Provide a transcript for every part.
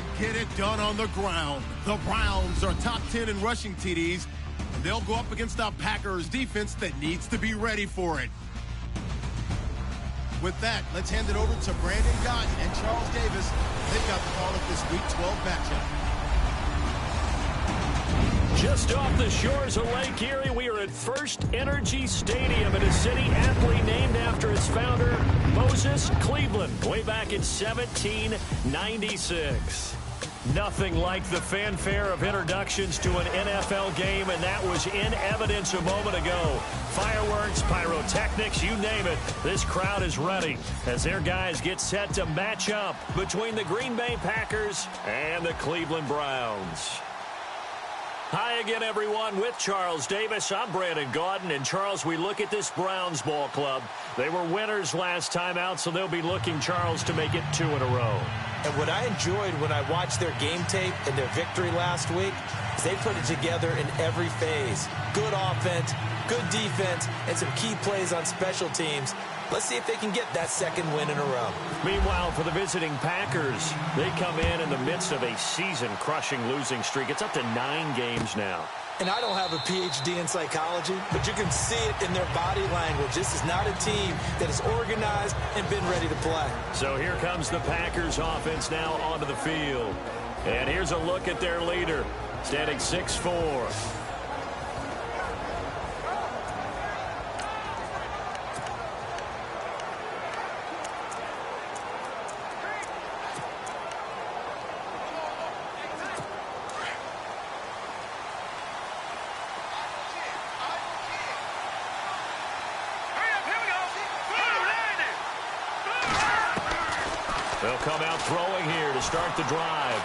can get it done on the ground. The Browns are top 10 in rushing TDs, and they'll go up against a Packers defense that needs to be ready for it. With that, let's hand it over to Brandon Gott and Charles Davis. They've got the call of this Week 12 matchup. Just off the shores of Lake Erie, we are at First Energy Stadium in a city aptly named after its founder, Moses Cleveland, way back in 1796. Nothing like the fanfare of introductions to an NFL game, and that was in evidence a moment ago. Fireworks, pyrotechnics, you name it. This crowd is ready as their guys get set to match up between the Green Bay Packers and the Cleveland Browns. Hi again, everyone. With Charles Davis, I'm Brandon Gaudin. And, Charles, we look at this Browns ball club. They were winners last time out, so they'll be looking, Charles, to make it 2 in a row. And what I enjoyed when I watched their game tape and their victory last week is they put it together in every phase. Good offense, good defense, and some key plays on special teams. Let's see if they can get that second win in a row. Meanwhile, for the visiting Packers, they come in the midst of a season-crushing losing streak. It's up to 9 games now. And I don't have a PhD in psychology, but you can see it in their body language. This is not a team that is organized and been ready to play. So here comes the Packers offense now onto the field. And here's a look at their leader, standing 6'4". They'll come out throwing here to start the drive.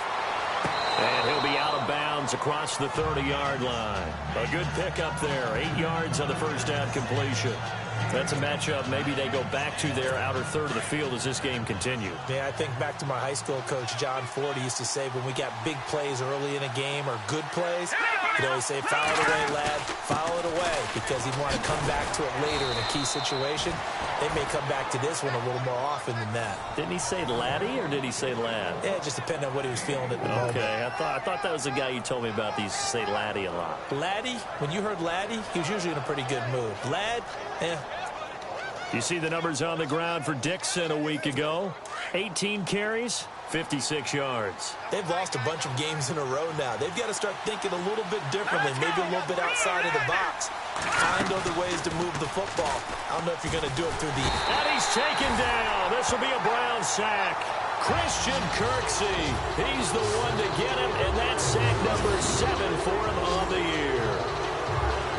And he'll be out of bounds across the 30-yard line. A good pickup there. 8 yards on the first down completion. That's a matchup maybe they go back to their outer third of the field as this game continues. Yeah, I think back to my high school coach, John Ford. He used to say when we got big plays early in a game or good plays, he'd always say, foul it away, lad, foul it away, because he'd want to come back to it later in a key situation. They may come back to this one a little more often than that. Didn't he say laddie or did he say lad? Yeah, it just depended on what he was feeling at the moment. Okay, I thought that was the guy you told me about. He used to say laddie a lot. Laddie, when you heard laddie, he was usually in a pretty good mood. Lad, You see the numbers on the ground for Dixon a week ago. 18 carries, 56 yards. They've lost a bunch of games in a row now. They've got to start thinking a little bit differently, maybe a little bit outside of the box. Find other ways to move the football. I don't know if you're going to do it through the... And he's taken down. This will be a Brown sack. Christian Kirksey, he's the one to get him, and that's sack number 7 for him on the year.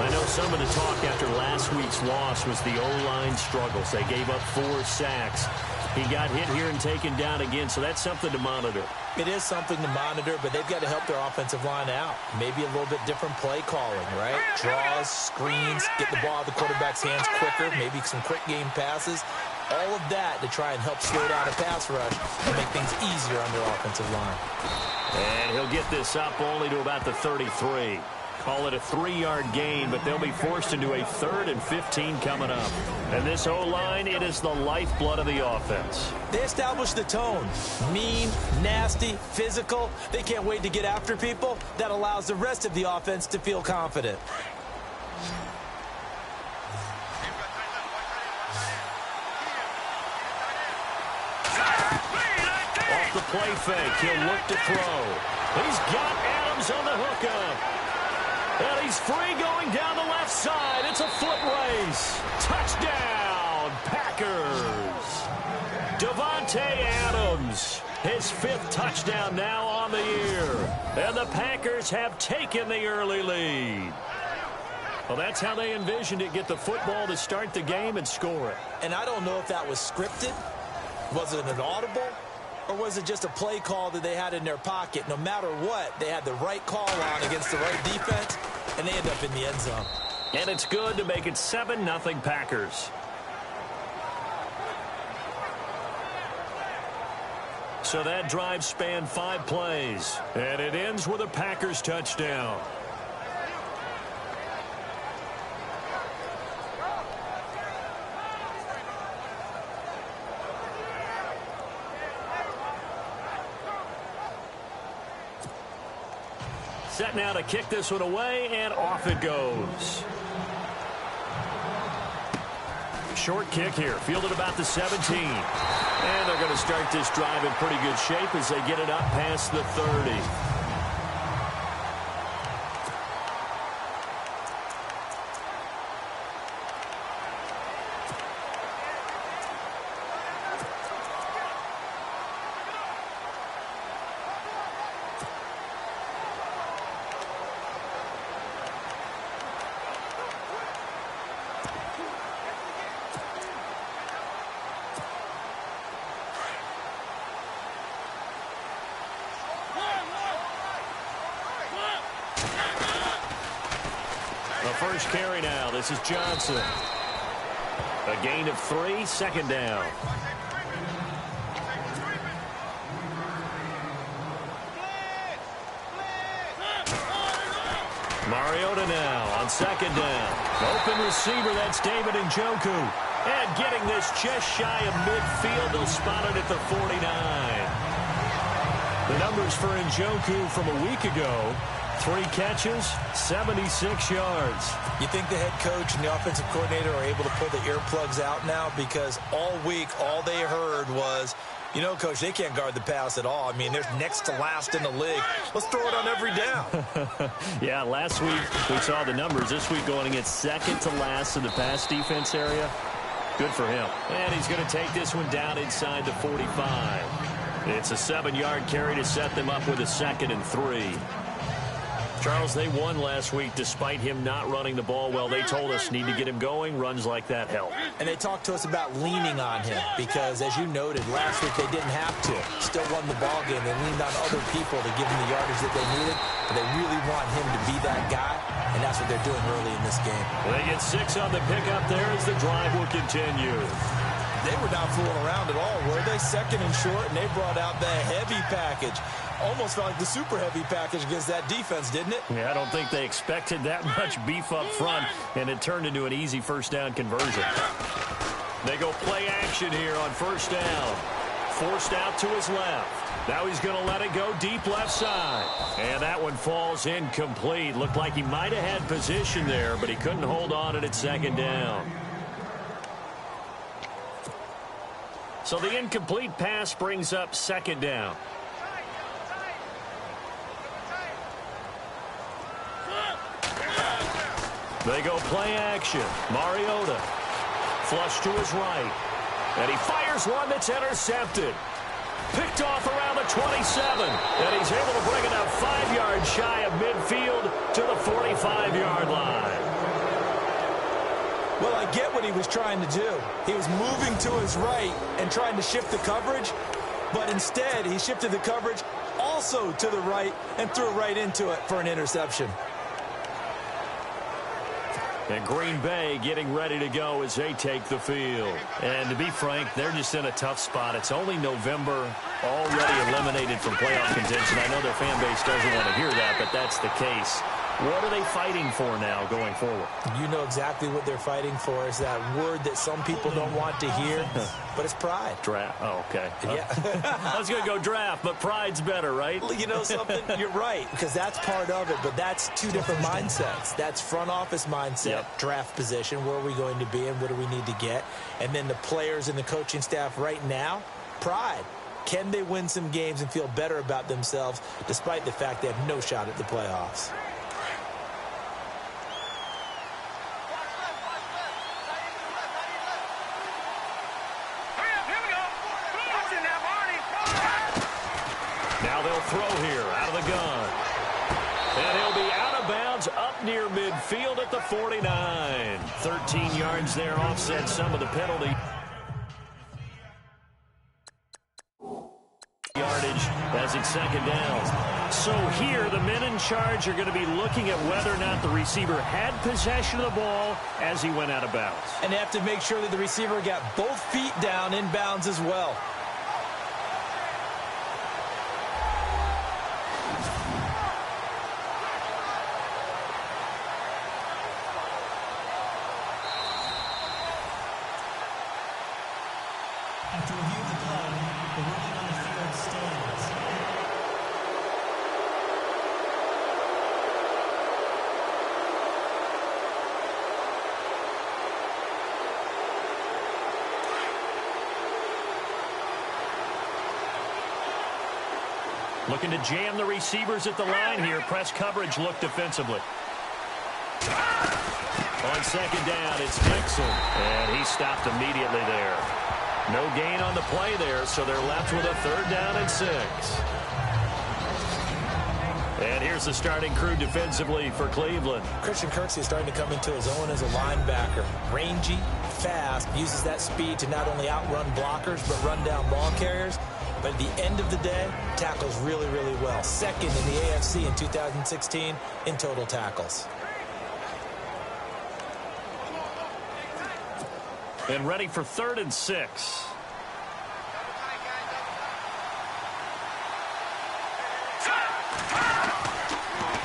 I know some of the talk after last week's loss was the O-line struggles. They gave up 4 sacks. He got hit here and taken down again, so that's something to monitor. It is something to monitor, but they've got to help their offensive line out. Maybe a little bit different play calling, right? Draws, screens, get the ball out of the quarterback's hands quicker, maybe some quick game passes. All of that to try and help slow down a pass rush and make things easier on their offensive line. And he'll get this up only to about the 33. Call it a 3-yard gain, but they'll be forced into a 3rd and 15 coming up. And this O-line, it is the lifeblood of the offense. They established the tone. Mean, nasty, physical. They can't wait to get after people. That allows the rest of the offense to feel confident. Off the play fake, he'll look to throw. He's got Adams on the hookup. And he's free going down the left side. It's a foot race. Touchdown, Packers. Davante Adams, his 5th touchdown now on the year. And the Packers have taken the early lead. Well, that's how they envisioned it. Get the football to start the game and score it. And I don't know if that was scripted. Was it an audible? Or was it just a play call that they had in their pocket? No matter what, they had the right call on against the right defense, and they end up in the end zone. And it's good to make it 7-0 Packers. So that drive spanned 5 plays, and it ends with a Packers touchdown. set now to kick this one away, and off it goes. Short kick here, fielded about the 17. And they're going to start this drive in pretty good shape as they get it up past the 30. First carry now. This is Johnson. A gain of 3, second down. Mariota now on second down. Open receiver, that's David Njoku. And getting this just shy of midfield, they'll spot it at the 49. The numbers for Njoku from a week ago: 3 catches, 76 yards. You think the head coach and the offensive coordinator are able to pull the earplugs out now? Because all week, all they heard was, you know, Coach, they can't guard the pass at all. I mean, they're next to last in the league. Let's throw it on every down. Yeah, last week we saw the numbers. This week going against second to last in the pass defense area. Good for him. And he's going to take this one down inside the 45. It's a 7-yard carry to set them up with a 2nd and 3. Charles, they won last week despite him not running the ball well. They told us need to get him going. Runs like that help. And they talked to us about leaning on him because, as you noted, last week they didn't have to. Still won the ball game. They leaned on other people to give them the yardage that they needed. But they really want him to be that guy, and that's what they're doing early in this game. They get 6 on the pickup there as the drive will continue. They were not fooling around at all, were they? 2nd and short, and they brought out the heavy package. Almost felt like the super heavy package against that defense, didn't it? Yeah, I don't think they expected that much beef up front, and it turned into an easy first down conversion. They go play action here on first down. Forced out to his left. Now he's going to let it go deep left side. And that one falls incomplete. Looked like he might have had position there, but he couldn't hold on at 2nd down. So the incomplete pass brings up 2nd down. They go play action. Mariota. Flush to his right. And he fires one that's intercepted. Picked off around the 27. And he's able to bring it up 5 yards shy of midfield to the 45-yard line. Well, I get what he was trying to do. He was moving to his right and trying to shift the coverage. But instead, he shifted the coverage also to the right and threw right into it for an interception. And Green Bay getting ready to go as they take the field. And to be frank, they're just in a tough spot. It's only November, already eliminated from playoff contention. I know their fan base doesn't want to hear that, but that's the case. What are they fighting for now going forward? You know exactly what they're fighting for. Is that word that some people don't want to hear, but it's pride. Draft. Oh, okay. Yeah. I was going to go draft, but pride's better, right? You know something? You're right, because that's part of it, but that's 2 different mindsets. That's front office mindset, draft position, where are we going to be and what do we need to get? And then the players and the coaching staff right now, pride. Can they win some games and feel better about themselves despite the fact they have no shot at the playoffs? Throw here out of the gun. And he'll be out of bounds up near midfield at the 49. 13 yards there, offset some of the penalty yardage as it's 2nd down. So here the men in charge are going to be looking at whether or not the receiver had possession of the ball as he went out of bounds. And they have to make sure that the receiver got both feet down in bounds as well. After review of the play, the ruling on the field stands. Looking to jam the receivers at the line here. Press coverage look defensively. On second down, it's Dixon. And he stopped immediately there. No gain on the play there, so they're left with a 3rd down and 6. And here's the starting crew defensively for Cleveland. Christian Kirksey is starting to come into his own as a linebacker. Rangy, fast, uses that speed to not only outrun blockers, but run down ball carriers. But at the end of the day, tackles really, really well. Second in the AFC in 2016 in total tackles. And ready for 3rd and 6.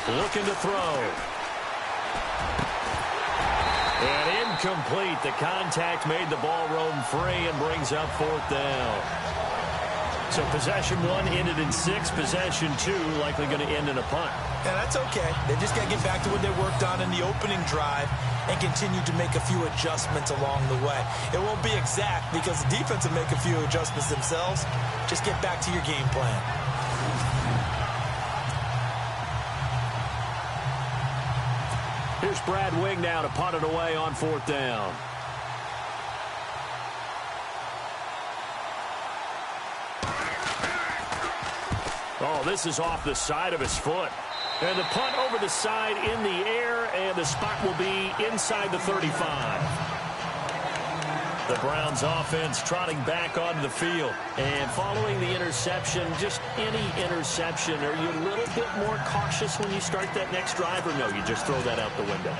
Looking to throw. And incomplete. The contact made the ball roam free and brings up 4th down. So possession 1 ended in 6. Possession 2 likely going to end in a punt. Yeah, that's okay. They just got to get back to what they worked on in the opening drive and continue to make a few adjustments along the way. It won't be exact because the defense will make a few adjustments themselves. Just get back to your game plan. Here's Brad Wing now to punt it away on 4th down. Oh, this is off the side of his foot. And the punt over the side in the air, and the spot will be inside the 35. The Browns offense trotting back onto the field. And following the interception, just any interception, are you a little bit more cautious when you start that next drive, or no, you just throw that out the window?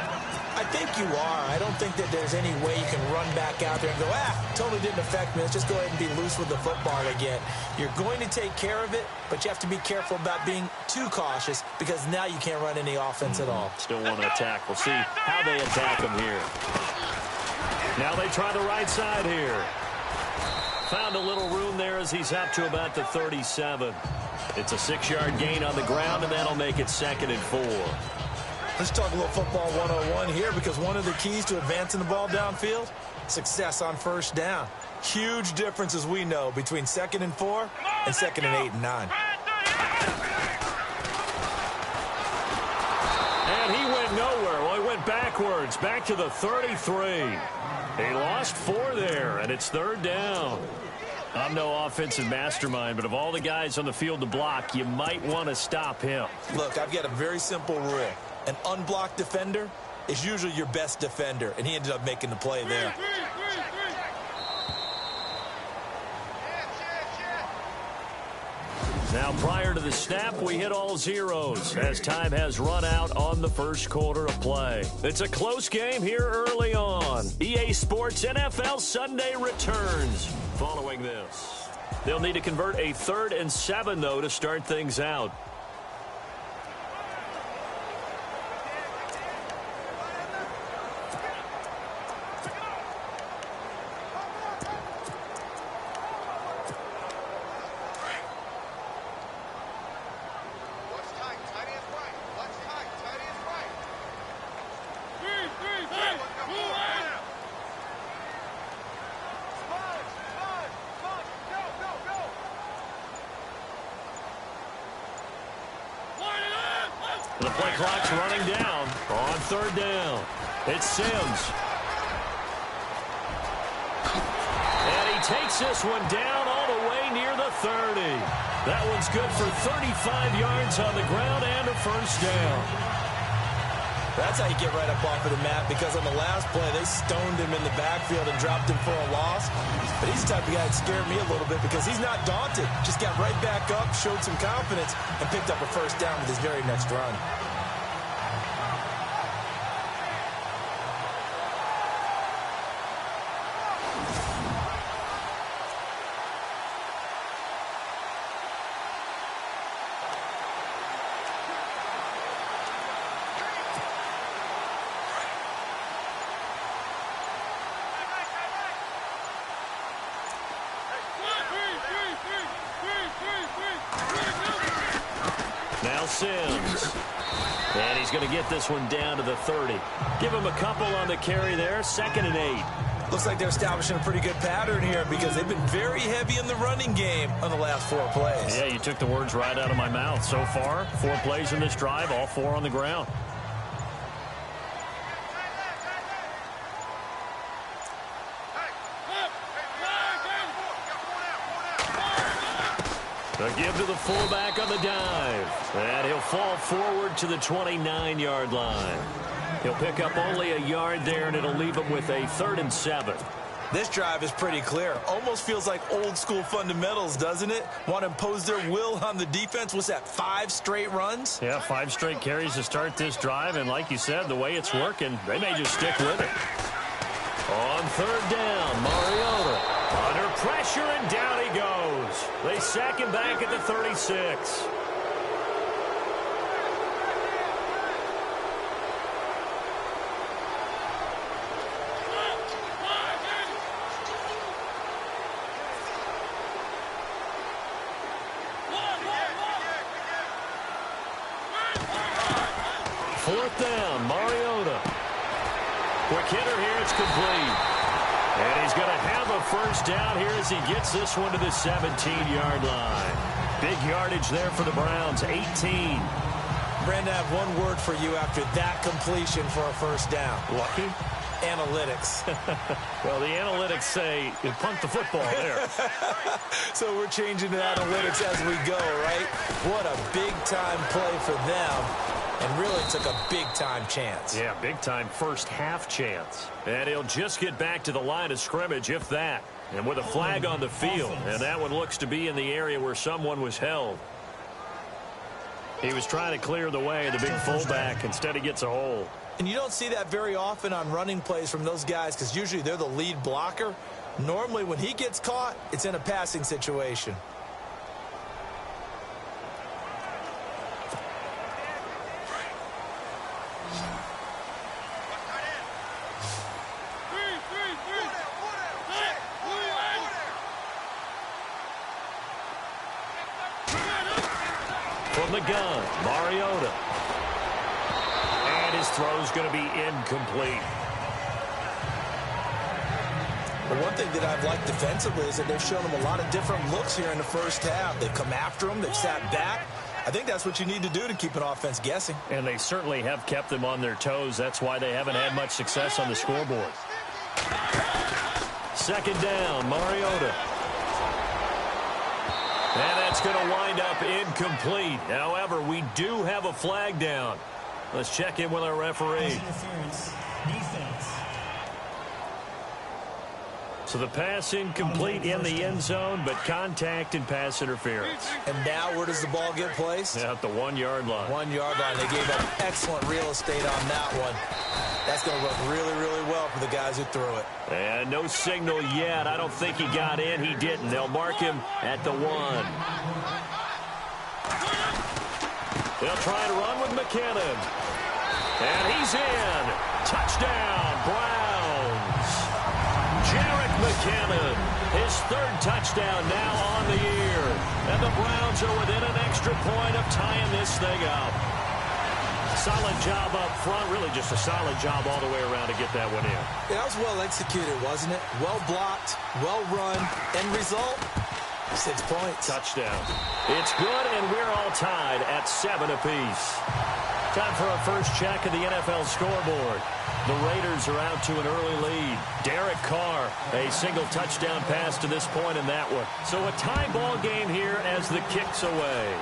I think you are. I don't think that there's any way you can run back out there and go, totally didn't affect me. Let's just go ahead and be loose with the football again. You're going to take care of it, but you have to be careful about being too cautious because now you can't run any offense at all. Still want to attack. We'll see how they attack them here. Now they try the right side here. Found a little room there as he's up to about the 37. It's a 6-yard gain on the ground, and that'll make it 2nd and 4. Let's talk a little football 101 here because one of the keys to advancing the ball downfield, success on 1st down. Huge difference, as we know, between 2nd and 4 and 2nd and 8 and 9. And he went nowhere. Well, he went backwards, back to the 33. He lost 4 there, and it's 3rd down. I'm no offensive mastermind, but of all the guys on the field to block, you might want to stop him. Look, I've got a very simple rule. An unblocked defender is usually your best defender, and he ended up making the play there. Now, prior to the snap, we hit all zeros as time has run out on the 1st quarter of play. It's a close game here early on. EA Sports NFL Sunday returns following this. They'll need to convert a 3rd and 7, though, to start things out. The play clock's running down on 3rd down. It's Sims. And he takes this one down all the way near the 30. That one's good for 35 yards on the ground and a 1st down. That's how you get right up off of the mat, because on the last play, they stoned him in the backfield and dropped him for a loss. But he's the type of guy that scared me a little bit because he's not daunted. Just got right back up, showed some confidence, and picked up a 1st down with his very next run. Now Sims. And he's going to get this one down to the 30. Give him a couple on the carry there. 2nd and 8. Looks like they're establishing a pretty good pattern here because they've been very heavy in the running game on the last 4 plays. Yeah, you took the words right out of my mouth. So far, 4 plays in this drive, all 4 on the ground. A give to the fullback on the dive. And he'll fall forward to the 29-yard line. He'll pick up only a yard there, and it'll leave him with a 3rd and 7. This drive is pretty clear. Almost feels like old-school fundamentals, doesn't it? Want to impose their will on the defense. What's that, 5 straight runs? Yeah, 5 straight carries to start this drive, and like you said, the way it's working, they may just stick with it. On 3rd down, Mariota. Under pressure, and down he goes. They sack him back at the 36. Fourth down, Mariota. Quick hitter here, it's complete. And he's going to have a first down here as he gets this one to the 17-yard line. Big yardage there for the Browns, 18. Brandon, I have one word for you after that completion for a first down. Lucky? Analytics. Well, the analytics say you punt the football there. So we're changing to analytics as we go, right? What a big-time play for them. And really took a big-time chance. Yeah, big-time first-half chance. And he'll just get back to the line of scrimmage, if that. And with a flag on the field. And that one looks to be in the area where someone was held. He was trying to clear the way of the big fullback. Instead, he gets a hold. And you don't see that very often on running plays from those guys because usually they're the lead blocker. Normally, when he gets caught, it's in a passing situation. From the gun, Mariota. And his throw's going to be incomplete. Well, one thing that I've liked defensively is that they've shown him a lot of different looks here in the first half. They've come after him. They've sat back. I think that's what you need to do to keep an offense guessing. And they certainly have kept them on their toes. That's why they haven't had much success on the scoreboard. 2nd down, Mariota. And that's going to wind up incomplete. However, we do have a flag down. Let's check in with our referee. Defense. So the pass incomplete in the end zone, but contact and pass interference. And now where does the ball get placed? At the 1-yard line. 1-yard line. They gave up excellent real estate on that one. That's going to work really, really well for the guys who threw it. And no signal yet. I don't think he got in. He didn't. They'll mark him at the 1. They'll try to run with McKinnon. And he's in. Touchdown, Browns. Jarek McKinnon, his 3rd touchdown now on the year. And the Browns are within an extra point of tying this thing up. Solid job up front, really just a solid job all the way around to get that one in. Yeah, that was well executed, wasn't it? Well blocked, well run, end result, 6 points. Touchdown. It's good, and we're all tied at 7 apiece. Time for our first check of the NFL scoreboard. The Raiders are out to an early lead. Derek Carr, a single touchdown pass to this point in that one. So a tie ball game here as the kick's away.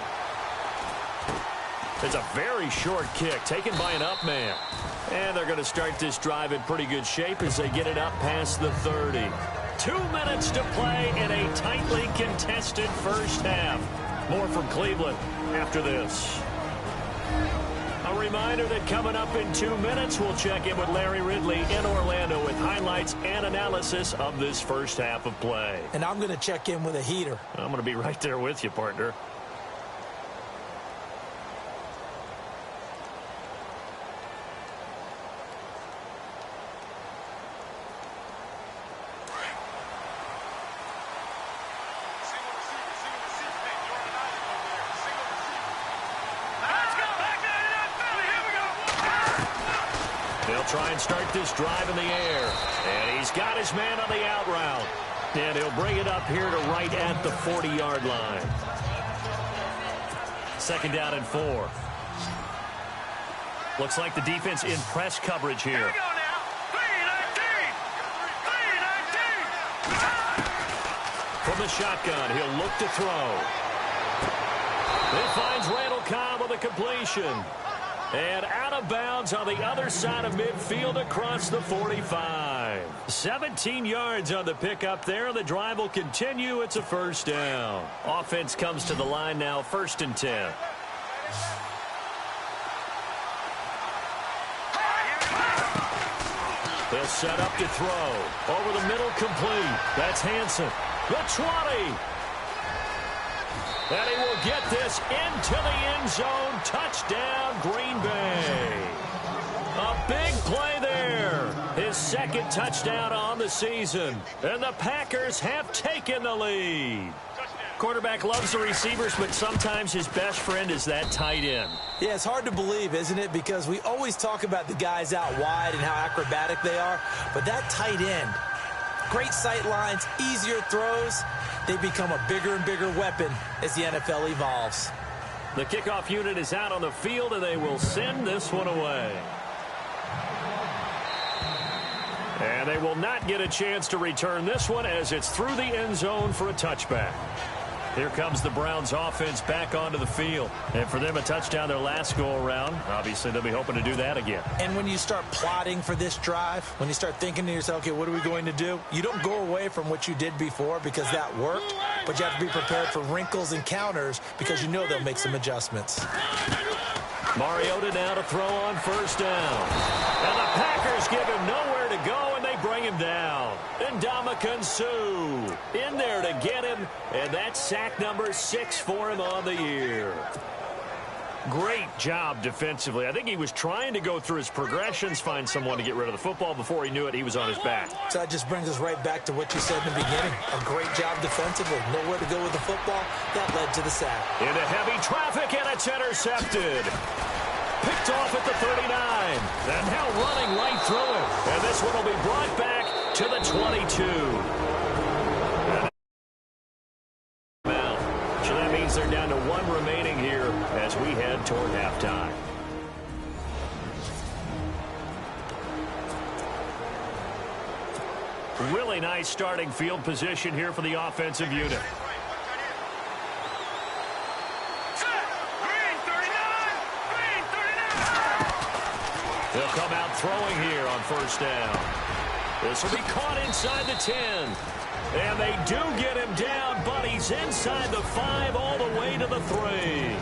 It's a very short kick taken by an up man. And they're going to start this drive in pretty good shape as they get it up past the 30. 2 minutes to play in a tightly contested first half. More from Cleveland after this. A reminder that coming up in 2 minutes, we'll check in with Larry Ridley in Orlando with highlights and analysis of this first half of play. And I'm going to check in with a heater. I'm going to be right there with you, partner. They'll try and start this drive in the air. And he's got his man on the out route. And he'll bring it up here to right at the 40-yard line. 2nd down and 4. Looks like the defense in press coverage here. Here we go now. 3-19. From the shotgun, he'll look to throw. It finds Randall Cobb with a completion. And out of bounds on the other side of midfield across the 45. 17 yards on the pickup there. The drive will continue. It's a 1st down. Offense comes to the line now, 1st and 10. They'll set up to throw. Over the middle, complete. That's Hansen. The 20. And he will get this into the end zone. Touchdown, Green Bay. A big play there. His 2nd touchdown on the season. And the Packers have taken the lead. Quarterback loves the receivers, but sometimes his best friend is that tight end. Yeah, it's hard to believe, isn't it? Because we always talk about the guys out wide and how acrobatic they are. But that tight end, great sight lines, easier throws. They become a bigger and bigger weapon as the NFL evolves. The kickoff unit is out on the field, and they will send this one away. And they will not get a chance to return this one as it's through the end zone for a touchback. Here comes the Browns offense back onto the field. And for them, a touchdown their last go-around. Obviously, they'll be hoping to do that again. And when you start plotting for this drive, when you start thinking to yourself, okay, what are we going to do? You don't go away from what you did before because that worked, but you have to be prepared for wrinkles and counters because you know they'll make some adjustments. Mariota now to throw on 1st down. And the Packers give him nowhere to go, and they bring him down. And Ndamukong Suh in there to get him, and that's sack number 6 for him on the year. Great job defensively. I think he was trying to go through his progressions, find someone to get rid of the football. Before he knew it, he was on his back. So that just brings us right back to what you said in the beginning. A great job defensively. Nowhere to go with the football. That led to the sack. Into heavy traffic, and it's intercepted. Picked off at the 39. And now running right through it. And this one will be brought back to the 22. So that means they're down to 1 remaining here as we head toward halftime. Really nice starting field position here for the offensive unit. They'll come out throwing here on 1st down. This will be caught inside the 10. And they do get him down, but he's inside the 5 all the way to the 3.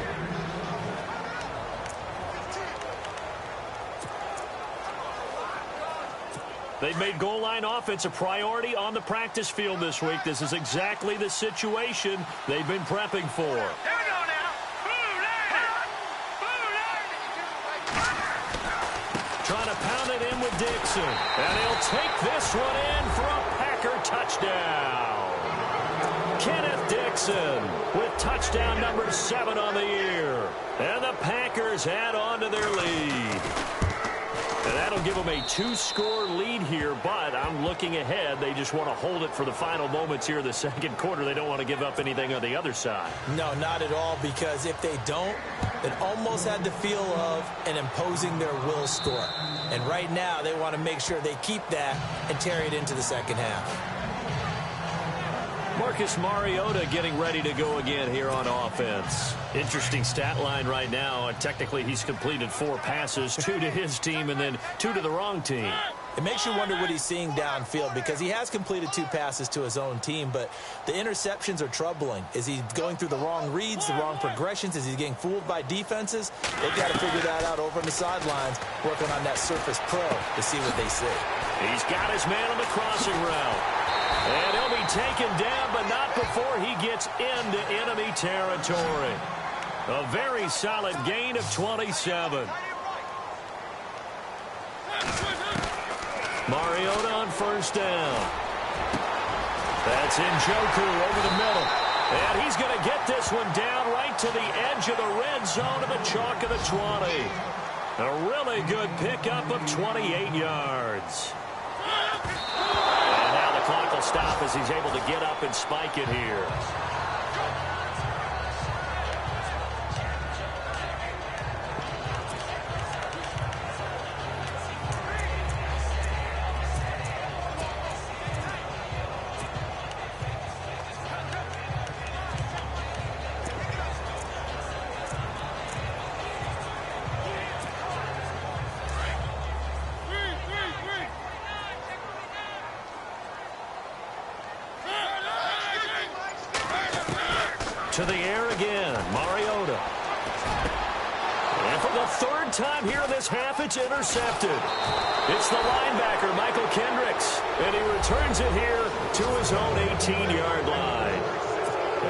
They've made goal line offense a priority on the practice field this week. This is exactly the situation they've been prepping for. Here we go now. Trying to pound it in with Dixon. And he'll take this one in for a Packer touchdown. Kenneth Dixon with touchdown number 7 on the year. And the Packers add on to their lead. And that'll give them a 2-score lead here, but I'm looking ahead. They just want to hold it for the final moments here in the 2nd quarter. They don't want to give up anything on the other side. No, not at all, because if they don't, it almost had the feel of an imposing their will score. And right now, they want to make sure they keep that and carry it into the 2nd half. Marcus Mariota getting ready to go again here on offense. Interesting stat line right now. Technically, he's completed 4 passes, 2 to his team and then 2 to the wrong team. It makes you wonder what he's seeing downfield because he has completed 2 passes to his own team, but the interceptions are troubling. Is he going through the wrong reads, the wrong progressions? Is he getting fooled by defenses? They've got to figure that out over on the sidelines, working on that Surface Pro to see what they see. He's got his man on the crossing route. And he'll be taken down, but not before he gets into enemy territory. A very solid gain of 27. Mariota on 1st down. That's Njoku over the middle. And he's going to get this one down right to the edge of the red zone of the chalk of the 20. A really good pickup of 28 yards. And now the clock will stop as he's able to get up and spike it here. To the air again, Mariota. And for the third time here in this half, it's intercepted. It's the linebacker, Michael Kendricks, and he returns it here to his own 18-yard line.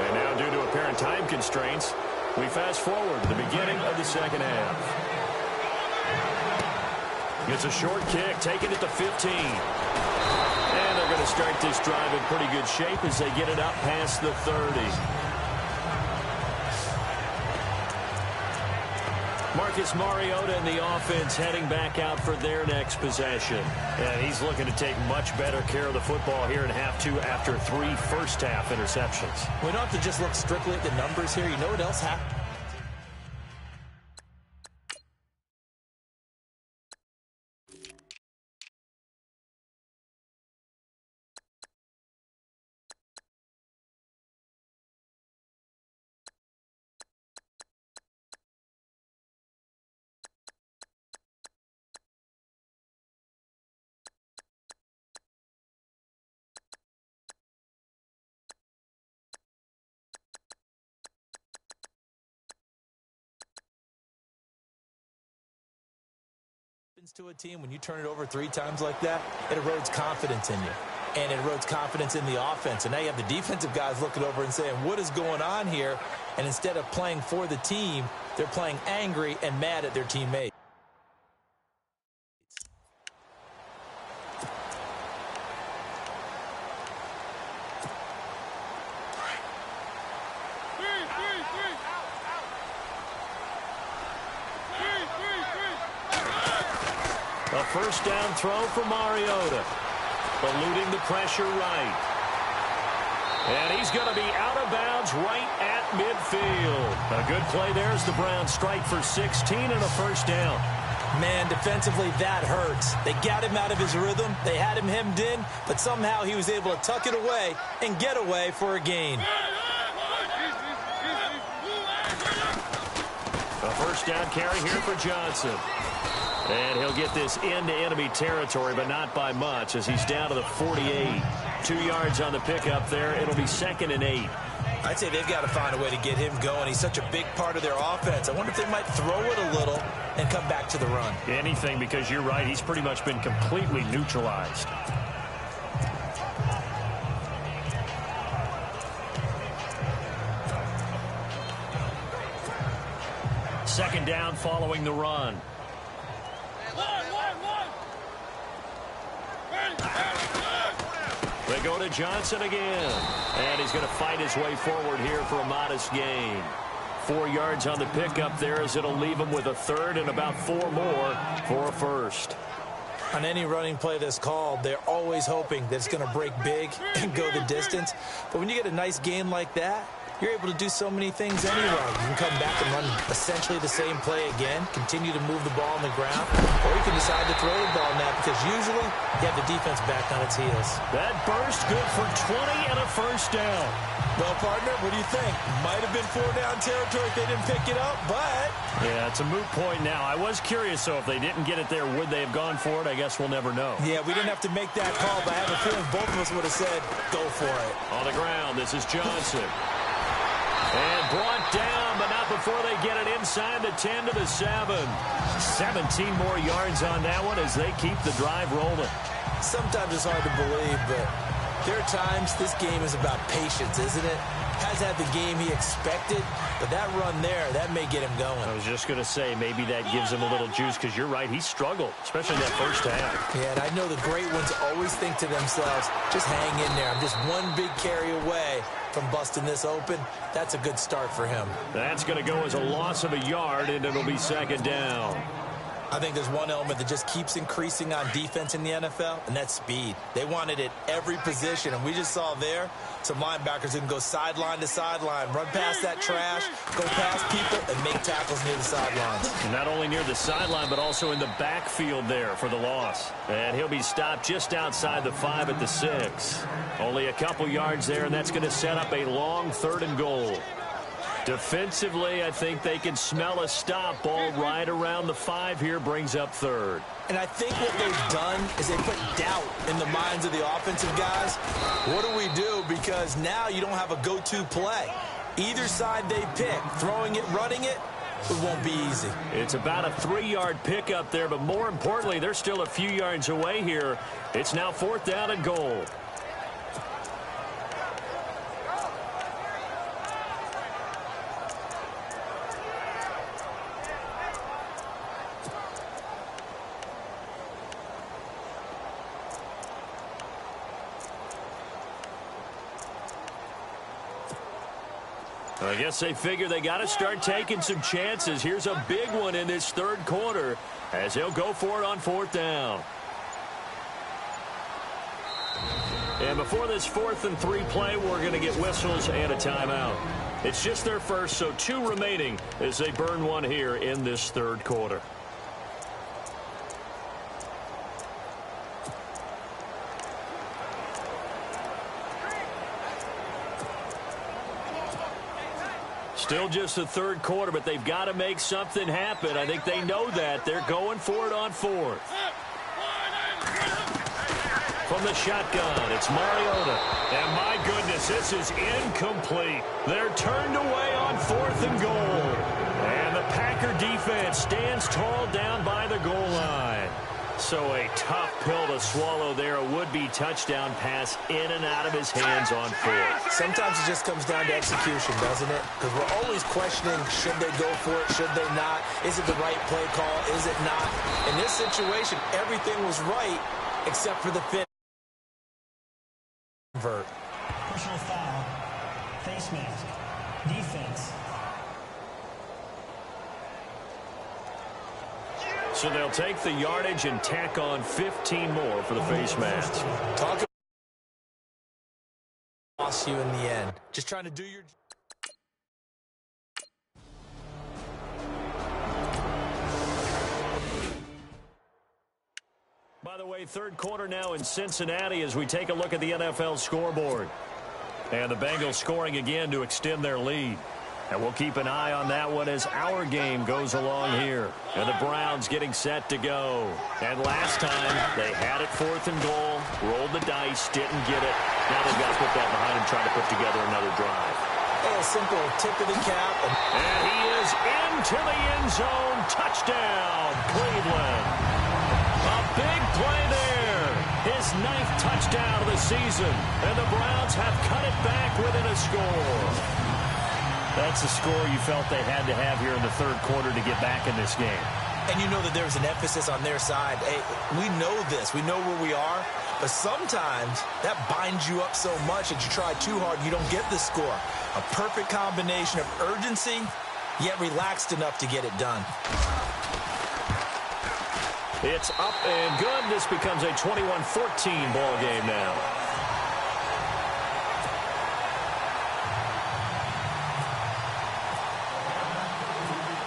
And now, due to apparent time constraints, we fast forward to the beginning of the second half. It's a short kick, taking it to 15. And they're going to start this drive in pretty good shape as they get it up past the 30. Marcus Mariota and the offense heading back out for their next possession. And he's looking to take much better care of the football here in half two after 3 first-half interceptions. We don't have to just look strictly at the numbers here. You know what else happened? To a team when you turn it over 3 times like that, it erodes confidence in you, and it erodes confidence in the offense. And now you have the defensive guys looking over and saying, what is going on here? And instead of playing for the team, they're playing angry and mad at their teammates. A first down throw for Mariota. Eluding the pressure right. And he's going to be out of bounds right at midfield. A good play there as the Browns strike for 16 and a first down. Man, defensively, that hurts. They got him out of his rhythm. They had him hemmed in, but somehow he was able to tuck it away and get away for a gain. A first down carry here for Johnson. And he'll get this into enemy territory, but not by much as he's down to the 48. 2 yards on the pickup there. It'll be 2nd and 8. I'd say they've got to find a way to get him going. He's such a big part of their offense. I wonder if they might throw it a little and come back to the run. Anything, because you're right. He's pretty much been completely neutralized. Second down following the run. They go to Johnson again. And he's going to fight his way forward here for a modest gain. 4 yards on the pickup there as it'll leave him with a third and about 4 more for a first. On any running play that's called, they're always hoping that it's going to break big and go the distance. But when you get a nice gain like that, you're able to do so many things anyway. You can come back and run essentially the same play again, continue to move the ball on the ground, or you can decide to throw the ball now because usually you have the defense back on its heels. That burst good for 20 and a first down. Well, partner, what do you think? Might have been 4-down territory if they didn't pick it up, but... Yeah, it's a moot point now. I was curious, so if they didn't get it there, would they have gone for it? I guess we'll never know. Yeah, we didn't have to make that call, but I have a feeling both of us would have said, go for it. On the ground, this is Johnson. And brought down, but not before they get it inside the 10 to the 7. 17 more yards on that one as they keep the drive rolling. Sometimes it's hard to believe, but there are times this game is about patience, isn't it? Has had the game he expected, but that run there, that may get him going. I was just going to say, maybe that gives him a little juice, because you're right, he struggled, especially that first half. Yeah, and I know the great ones always think to themselves, just hang in there. I'm just one big carry away from busting this open. That's a good start for him. That's going to go as a loss of a yard, and it'll be second down. I think there's one element that just keeps increasing on defense in the NFL, and that's speed. They want it at every position, and we just saw there some linebackers who can go sideline to sideline, run past that trash, go past people, and make tackles near the sidelines. Not only near the sideline, but also in the backfield there for the loss. And he'll be stopped just outside the 5 at the 6. Only a couple yards there, and that's going to set up a long 3rd and goal. Defensively, I think they can smell a stop. Ball right around the 5 here, brings up 3rd. And I think what they've done is they put doubt in the minds of the offensive guys. What do we do? Because now you don't have a go-to play. Either side they pick, throwing it, running it, it won't be easy. It's about a 3-yard pickup there, but more importantly, they're still a few yards away here. It's now 4th down and goal. I guess they figure they got to start taking some chances. Here's a big one in this 3rd quarter as they'll go for it on 4th down. And before this 4th and 3 play, we're going to get whistles and a timeout. It's just their first, so 2 remaining as they burn one here in this 3rd quarter. Still just the 3rd quarter, but they've got to make something happen. I think they know that. They're going for it on 4th. From the shotgun, it's Mariota. And my goodness, this is incomplete. They're turned away on 4th and goal. And the Packer defense stands tall down by the goal line. So a tough pill to swallow there. A would-be touchdown pass in and out of his hands on 4th. Sometimes it just comes down to execution, doesn't it? Because we're always questioning, should they go for it, should they not? Is it the right play call, is it not? In this situation, everything was right except for the fit. Personal foul, face mask, defense. So they'll take the yardage and tack on 15 more for the face mask. Talk about lost you in the end. Just trying to do your... By the way, 3rd quarter now in Cincinnati as we take a look at the NFL scoreboard. And the Bengals scoring again to extend their lead. And we'll keep an eye on that one as our game goes along here. And the Browns getting set to go. And last time, they had it 4th and goal, rolled the dice, didn't get it. Now they've got to put that behind them, try to put together another drive. A simple tip of the cap. And he is into the end zone. Touchdown, Cleveland. A big play there. His 9th touchdown of the season. And the Browns have cut it back within a score. That's the score you felt they had to have here in the 3rd quarter to get back in this game. And you know that there's an emphasis on their side. Hey, we know this. We know where we are. But sometimes that binds you up so much that you try too hard, you don't get the score. A perfect combination of urgency, yet relaxed enough to get it done. It's up and good. This becomes a 21-14 ball game now.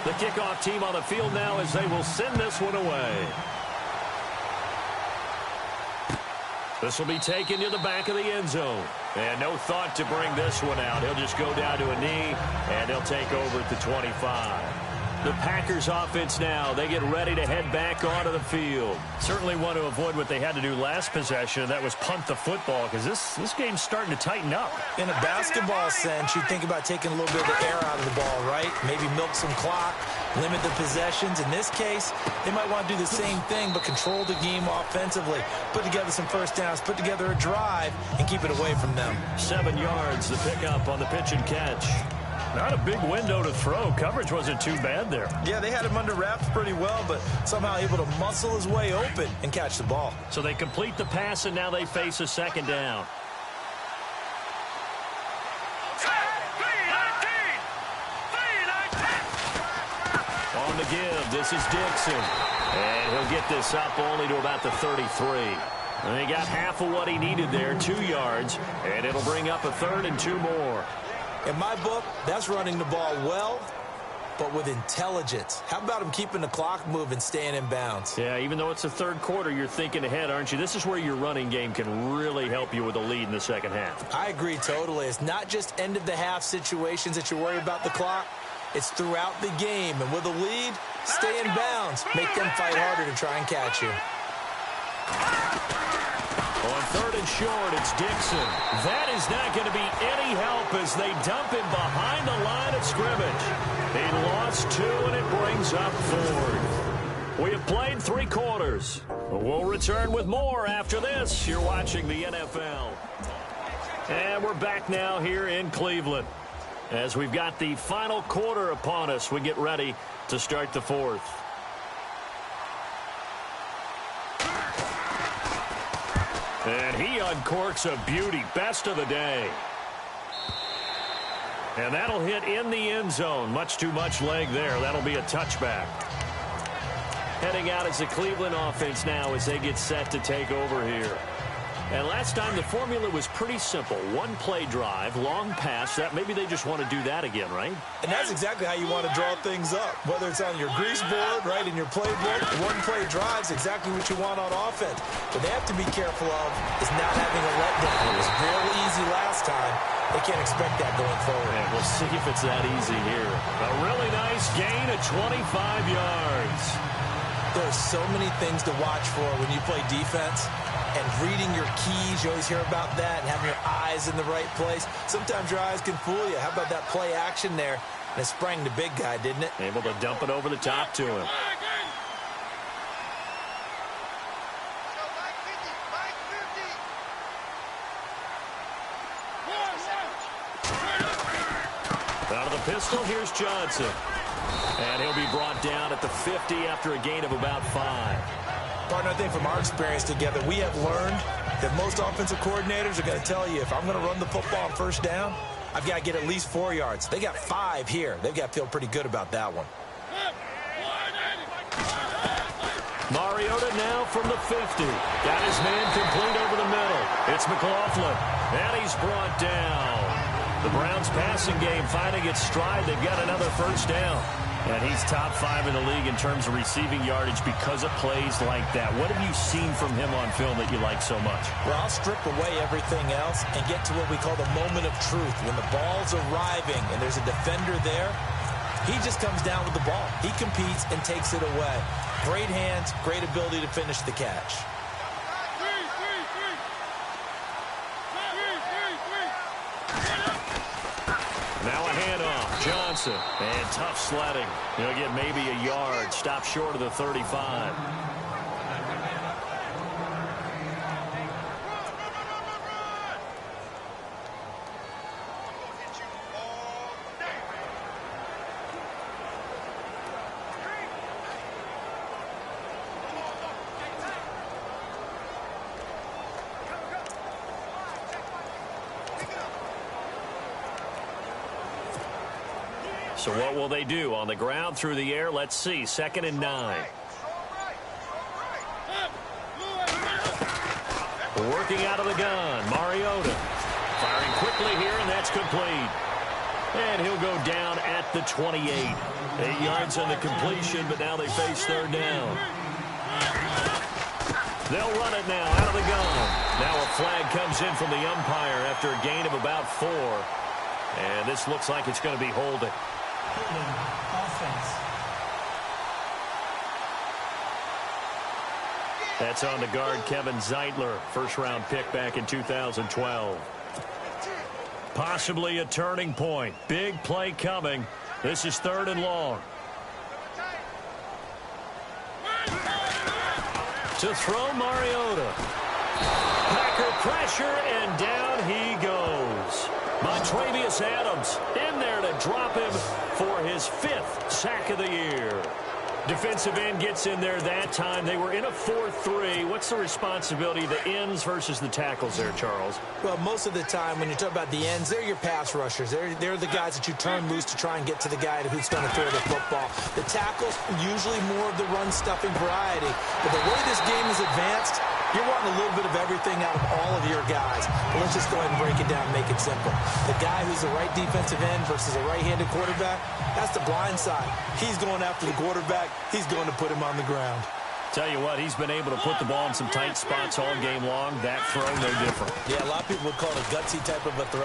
The kickoff team on the field now as they will send this one away. This will be taken to the back of the end zone. And no thought to bring this one out. He'll just go down to a knee, and he'll take over at the 25. The Packers offense now, they get ready to head back onto the field. Certainly want to avoid what they had to do last possession, and that was punt the football, because this game's starting to tighten up. In a basketball sense, you think about taking a little bit of the air out of the ball, right? Maybe milk some clock, limit the possessions. In this case, they might want to do the same thing, but control the game offensively. Put together some first downs, put together a drive, and keep it away from them. 7 yards, the pickup on the pitch and catch. Not a big window to throw. Coverage wasn't too bad there. Yeah, they had him under wraps pretty well, but somehow able to muscle his way open and catch the ball. So they complete the pass, and now they face a 2nd down. On the give, this is Dixon. And he'll get this up only to about the 33. And he got half of what he needed there, 2 yards, and it'll bring up a 3rd and 2 more. In my book, that's running the ball well, but with intelligence. How about him keeping the clock moving, staying in bounds? Yeah, even though it's the 3rd quarter, you're thinking ahead, aren't you? This is where your running game can really help you with a lead in the second half. I agree totally. It's not just end-of-the-half situations that you're worried about the clock. It's throughout the game. And with a lead, stay in bounds. Make them fight harder to try and catch you. On 3rd and short, it's Dixon. That is not going to be any help as they dump him behind the line of scrimmage. He lost 2, and it brings up 4. We have played 3 quarters. We'll return with more after this. You're watching the NFL. And we're back now here in Cleveland. As we've got the final quarter upon us, we get ready to start the 4th. And he uncorks a beauty. Best of the day. And that'll hit in the end zone. Much too much leg there. That'll be a touchback. Heading out as the Cleveland offense now as they get set to take over here. And last time the formula was pretty simple. 1-play drive, long pass. That maybe they just want to do that again, right? And that's exactly how you want to draw things up. Whether it's on your grease board, right, in your playbook, 1-play drive is exactly what you want on offense. What they have to be careful of is not having a letdown. It was real easy last time. They can't expect that going forward. And we'll see if it's that easy here. A really nice gain of 25 yards. There's so many things to watch for when you play defense. And reading your keys, you always hear about that, and having your eyes in the right place. Sometimes your eyes can fool you. How about that play action there? And it sprang the big guy, didn't it? Able to dump it over the top to him. Out of the pistol, here's Johnson. And he'll be brought down at the 50 after a gain of about 5. Partner, I think from our experience together, we have learned that most offensive coordinators are going to tell you, if I'm going to run the football on 1st down, I've got to get at least 4 yards. They got 5 here. They've got to feel pretty good about that one. Mariota now from the 50. Got his man complete over the middle. It's McLaughlin. And he's brought down. The Browns passing game finding its stride. They've got another 1st down. And he's top 5 in the league in terms of receiving yardage because of plays like that. What have you seen from him on film that you like so much? Well, I'll strip away everything else and get to what we call the moment of truth. When the ball's arriving and there's a defender there, he just comes down with the ball. He competes and takes it away. Great hands, great ability to finish the catch. Now a handoff. Johnson. And tough sledding. He'll get maybe a yard. Stop short of the 35. So what will they do? On the ground, through the air? Let's see. 2nd and 9. Working out of the gun. Mariota. Firing quickly here, and that's complete. And he'll go down at the 28. 8 yards on the completion, but now they face 3rd down. They'll run it now out of the gun. Now a flag comes in from the umpire after a gain of about 4. And this looks like it's going to be holding. Offense. That's on the guard, Kevin Zeitler, 1st-round pick back in 2012. Possibly a turning point. Big play coming. This is 3rd and long. To throw Mariota. Packer pressure, and down he goes. Montravius Adams in there to drop him for his 5th sack of the year. Defensive end gets in there that time. They were in a 4-3. What's the responsibility of the ends versus the tackles there, Charles? Well, most of the time when you talk about the ends, they're your pass rushers. They're the guys that you turn loose to try and get to the guy who's going to throw the football. The tackles, usually more of the run-stuffing variety. But the way this game is advanced, you're wanting a little bit of everything out of all of your guys. But let's just go ahead and break it down and make it simple. The guy who's the right defensive end versus a right-handed quarterback, that's the blind side. He's going after the quarterback. He's going to put him on the ground. Tell you what, he's been able to put the ball in some tight spots all game long. That throw, no different. Yeah, a lot of people would call it a gutsy type of a throw.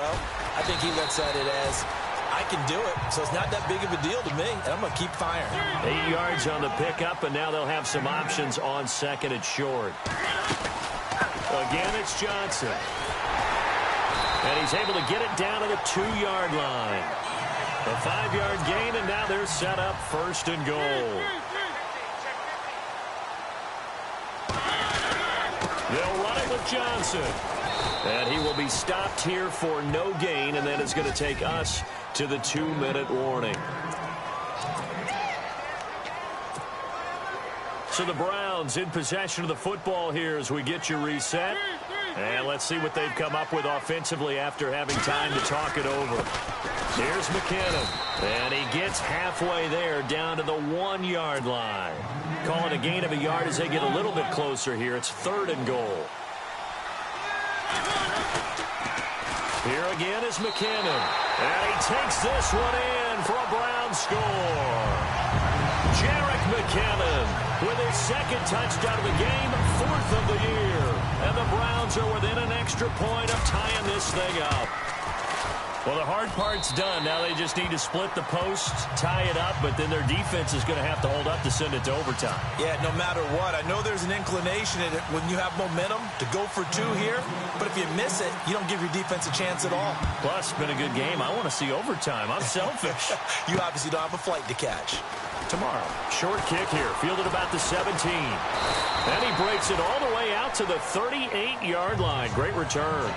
I think he looks at it as, I can do it, so it's not that big of a deal to me, and I'm going to keep firing. 8 yards on the pickup, and now they'll have some options on second and short. Again, it's Johnson. And he's able to get it down to the 2-yard line. A 5-yard gain, and now they're set up first and goal. They'll run it with Johnson. And he will be stopped here for no gain, and then it's going to take us to the 2-minute warning. So the Browns in possession of the football here as we get you reset. And let's see what they've come up with offensively after having time to talk it over. Here's McKinnon. And he gets halfway there down to the 1-yard line. Call it a gain of a yard as they get a little bit closer here. It's 3rd and goal. Here again is McKinnon. And he takes this one in for a Brown score. Jerick McKinnon with his 2nd touchdown of the game, 4th of the year. And the Browns are within an extra point of tying this thing up. Well, the hard part's done. Now they just need to split the post, tie it up, but then their defense is going to have to hold up to send it to overtime. Yeah, no matter what. I know there's an inclination in it when you have momentum to go for 2 here, but if you miss it, you don't give your defense a chance at all. Plus, it's been a good game. I want to see overtime. I'm selfish. You obviously don't have a flight to catch. Tomorrow, short kick here, fielded about the 17. And he breaks it all the way out to the 38-yard line. Great return.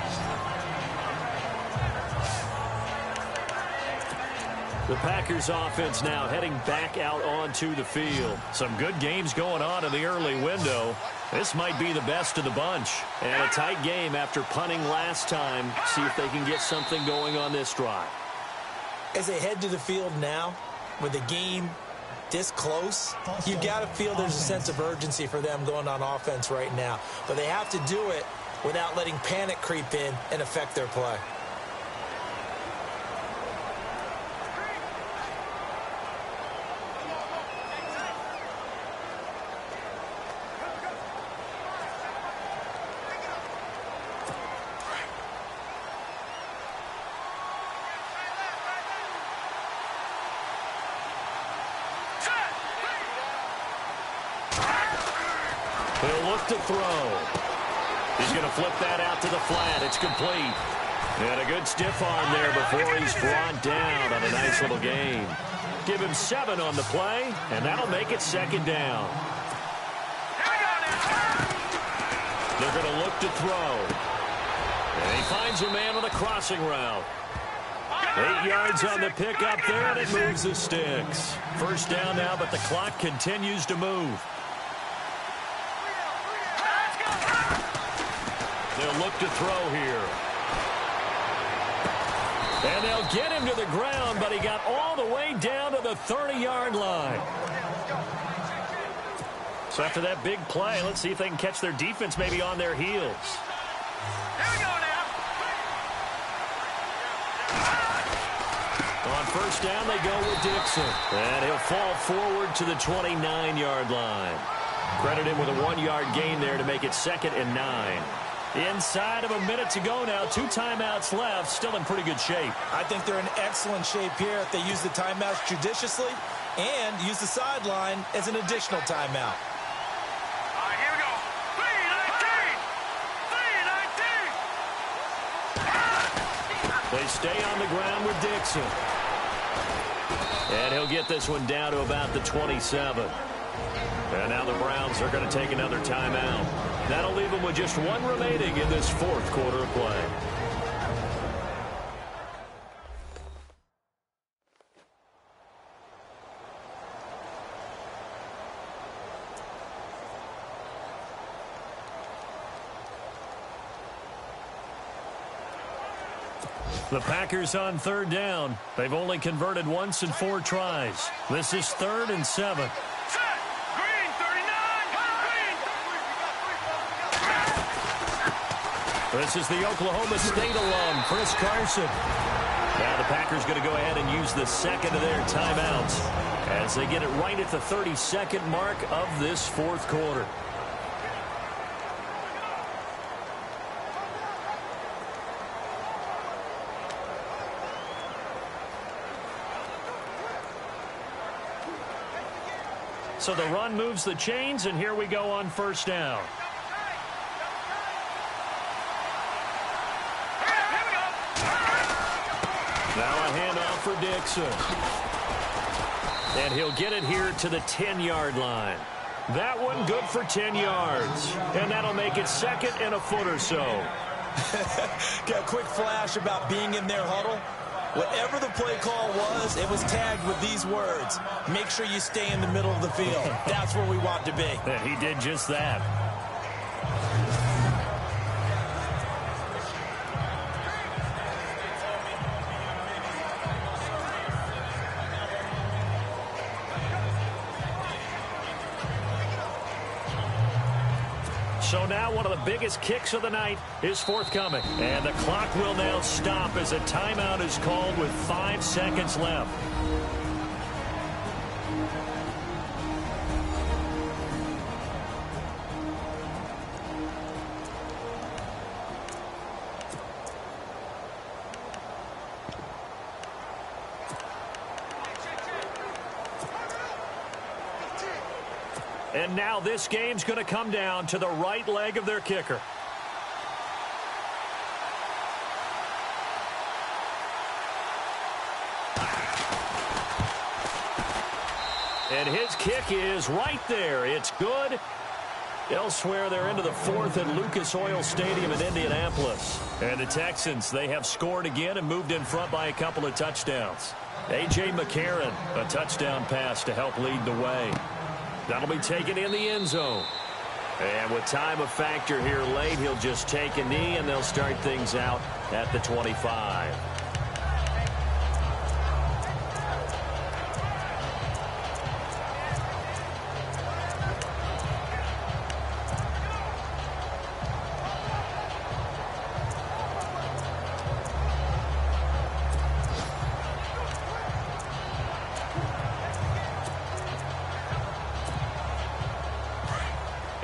The Packers offense now heading back out onto the field. Some good games going on in the early window. This might be the best of the bunch. And a tight game after punting last time. See if they can get something going on this drive. As they head to the field now, with the game this close, you got to feel there's a sense of urgency for them going on offense right now. But they have to do it without letting panic creep in and affect their play. He'll look to throw. He's going to flip that out to the flat. It's complete. And a good stiff arm there before he's brought down on a nice little gain. Give him 7 on the play, and that'll make it 2nd down. They're going to look to throw. And he finds a man on a crossing route. 8 yards on the pickup there, and it moves the sticks. First down now, but the clock continues to move. They'll look to throw here. And they'll get him to the ground, but he got all the way down to the 30-yard line. So after that big play, let's see if they can catch their defense maybe on their heels. Here we go now. On first down, they go with Dixon. And he'll fall forward to the 29-yard line. Credit him with a 1-yard gain there to make it 2nd and 9. Inside of a minute to go now. 2 timeouts left. Still in pretty good shape. I think they're in excellent shape here if they use the timeouts judiciously and use the sideline as an additional timeout. All right, here we go. 3-19. They stay on the ground with Dixon. And he'll get this one down to about the 27. And now the Browns are going to take another timeout. That'll leave them with just 1 remaining in this 4th quarter of play. The Packers on third down. They've only converted once in 4 tries. This is 3rd and 7. Set. Green, 39. Green. This is the Oklahoma State alum, Chris Carson. Now the Packers going to go ahead and use the second of their timeouts as they get it right at the 32nd mark of this 4th quarter. So the run moves the chains, and here we go on first down. Now a handoff for Dixon. And he'll get it here to the 10-yard line. That one good for 10 yards. And that'll make it 2nd and a foot or so. Got a quick flash about being in their huddle. Whatever the play call was, it was tagged with these words. Make sure you stay in the middle of the field. That's where we want to be. And he did just that. So now one of the biggest kicks of the night is forthcoming. And the clock will now stop as a timeout is called with 5 seconds left. And now this game's going to come down to the right leg of their kicker. And his kick is right there. It's good. Elsewhere, they're into the 4th at Lucas Oil Stadium in Indianapolis. And the Texans, they have scored again and moved in front by a couple of touchdowns. A.J. McCarron, a touchdown pass to help lead the way. That'll be taken in the end zone. And with time a factor here late, he'll just take a knee, and they'll start things out at the 25.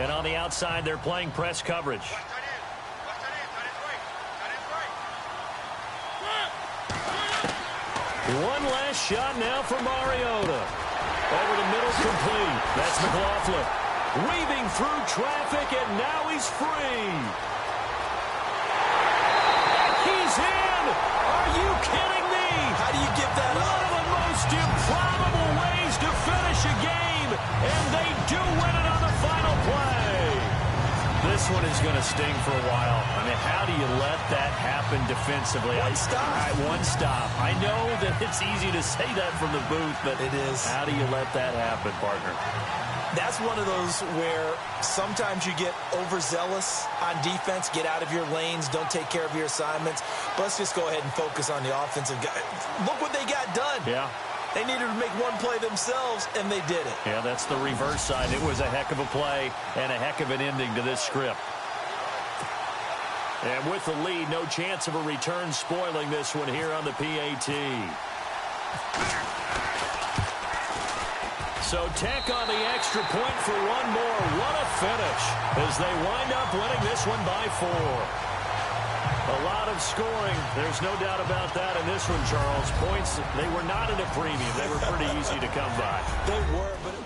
And on the outside, they're playing press coverage. One last shot now for Mariota. Over the middle, complete. That's McLaughlin. Weaving through traffic, and now he's free. He's in! Are you kidding me? How do you get that up? One of the most improbable ways to finish a game, and they do win it on the final play. This one is going to sting for a while. I mean, how do you let that happen defensively? One stop. All right, one stop. I know that it's easy to say that from the booth, but it is. How do you let that happen, partner? That's one of those where sometimes you get overzealous on defense, get out of your lanes, don't take care of your assignments. But let's just go ahead and focus on the offensive guy. Look what they got done. Yeah. They needed to make one play themselves, and they did it. Yeah, that's the reverse side. It was a heck of a play and a heck of an ending to this script. And with the lead, no chance of a return spoiling this one here on the PAT. So Tech on the extra point for one more. What a finish as they wind up winning this one by 4. A lot of scoring. There's no doubt about that in this one, Charles. Points, they were not at a premium. They were pretty easy to come by. They were, but